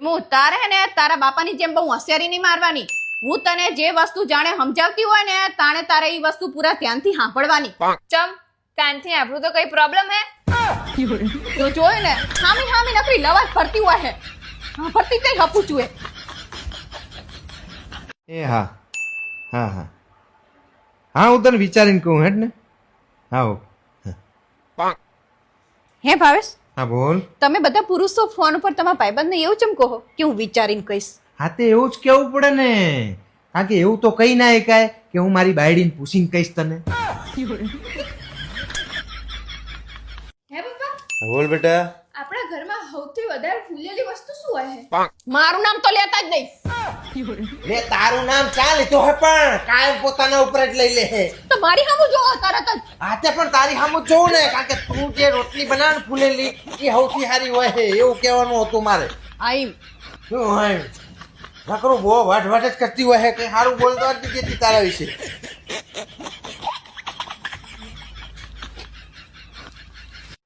હું તારે ને તારા બાપાની જેમ બહુ હોશિયારી નહીં મારવાની. હું તને જે વસ્તુ જાણે સમજાવતી હોય ને તાણે તારે એ વસ્તુ પૂરા ધ્યાનથી સાંભળવાની. ચમ કાનથી આપણું તો કઈ પ્રોબ્લેમ હે? તો જોયું ને હામી હામી નકરી લવાજ ફરતી હોય હે. હા ફરતી કઈ હપુચું હે. એ હા હા હા હા હું તને વિચારીને કહું હેડ ને. હા હે ભાવેશ, હા બોલ. તમે બધા પુરુષો ફોન ઉપર તમારા ભાઈબંધને એવું ચમ કહો કે હું વિચારીને કહીશ? હા તે એવું જ કેવું પડે ને, કારણ કે એવું તો કઈ ના એકાય કે હું મારી બાયડીને પૂછીને કહીશ તને. હે પપ્પા, બોલ બેટા. આપણા ઘરમાં સૌથી વધારે ફૂલેલી વસ્તુ શું હોય? મારું નામ તો લેતા જ નહીં. લે તારું નામ ચાલ તો હે પણ કાયમ પોતાના ઉપર જ લઈ લે. તો મારી સામું જોવો તરત જ. આતે પણ તારી સામું જોઉં ને, કારણ કે તું જે રોટલી બનાવ ફૂલેલી એ સૌથી સારી હોય છે એવું કહેવાનું હતું મારે. આઈ શું હોય નકરું બહુ વાટ વાટ જ કરતી હોય કઈ સારું બોલતો જ નથી તારા વિશે.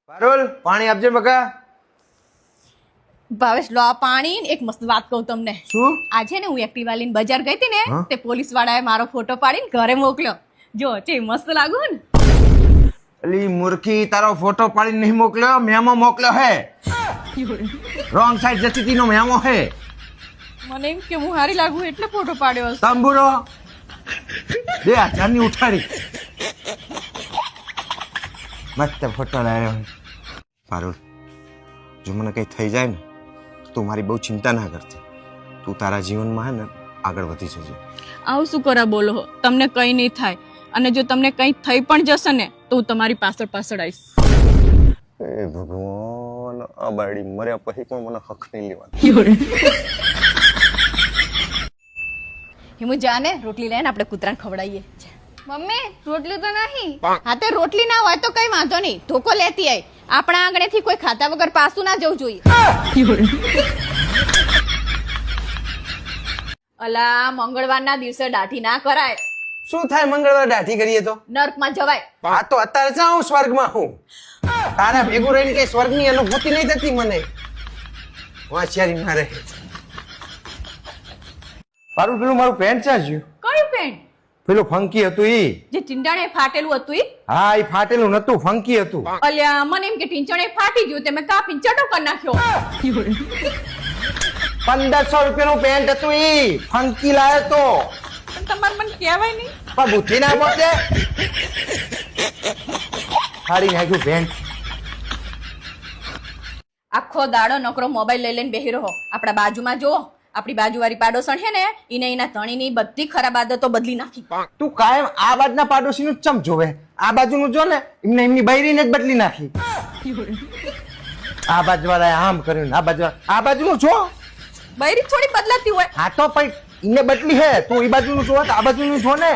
પારુલ પાણી આપજે બકા. ભાવેશ લો આ પાણી. એક મસ્ત વાત કહું તમને. શું? આજે ને હું એક્ટિવા લઈને બજાર ગઈ હતી ને હા? તે પોલીસ વાળાએ મારો ફોટો પાડીને ઘરે મોકલ્યો. જો છે મસ્ત લાગુ ને. અલી મૂર્ખી, તારો ફોટો પાડીને નહીં મોકલ્યો, મેમો મોકલ્યો હે. રોંગ સાઈડ જતી હતી નો મેમો હે. મને એમ કે હું હારી લાગુ એટલે ફોટો પાડ્યો હશે. તંબુરો 2000 ની ઉઠાડી મસ્ત ફોટો લાવ્યો. પારુલ જો મને કઈ થઈ જાય ને તું મારી બહુ ચિંતા ના કરતી. તું તારા જીવનમાં હે ને આગળ વધી જજે. આવું શું કરા બોલો? તમને કઈ નહીં થાય, અને જો તમને કઈ થઈ પણ જશે ને તો હું તમારી પાછળ પાછળ આવીશ. એ ભગવાન, આ બાયડી મર્યા પછી પણ મને હક નહીં લેવાનું. હિમુ જાને રોટલી લઈને આપણે કૂતરાને ખવડાવીએ. મમ્મી રોટલી તો નહીં. હા તે રોટલી ના હોય તો કઈ વાંધો નહીં, ધોકો લેતી આય. આપણા આંગણેથી કોઈ ખાતા વગર પાછું ના જવું જોઈએ. અલા મંગળવારના દિવસે દાઢી ના કરાય. શું થાય મંગળવાર દાઢી કરીએ તો? નર્કમાં જવાય. આ તો અત્યારે જાઉં સ્વર્ગમાં હું. તારા ભેગું રહીને કઈ સ્વર્ગની અનુભૂતિ નહીં થતી મને. વાંચિયારી મારે. પારું પેલું મારું પેન્ટ ચાજ્યું. કયું પેન્ટ? પેલું ફંકી હતું ઈ. જે ટીંડાણે ફાટેલું હતું ઈ? હા ઈ ફાટેલું નતું, ફંકી હતું. અલ્યા મને એમ કે ટીંચણે ફાટી ગયું તે મેં કાપીને ચટો કરી નાખ્યો. 1500 રૂપિયાનું પેન્ટ હતું ઈ, ફંકી લાયો તો. પણ તમારે મને કહેવાય નહીં. પણ બુદ્ધિ ના પહોંચે. ફાડી નાખ્યું પેન્ટ. આખો દાડો નકરો મોબાઈલ લઈ લઈને બેહી રહો. આપણા બાજુમાં જો આપણી બાજુવાળી પાડોશણ છે ને એને એના ધણીની બધી ખરાબ આદતો બદલી નાખી. તું કાયમ આ બાજુના પાડોશીનું જ ચમ જોવે. આ બાજુનું જો ને એમને એમની બૈરીને જ બદલી નાખી. આ બાજુવાળાએ આમ કર્યું, આ બાજુનું જો. બૈરી થોડી બદલાતી હોય. આ તો પણ એને બદલી હે. તું એ બાજુનું જો તો આ બાજુનું જો ને.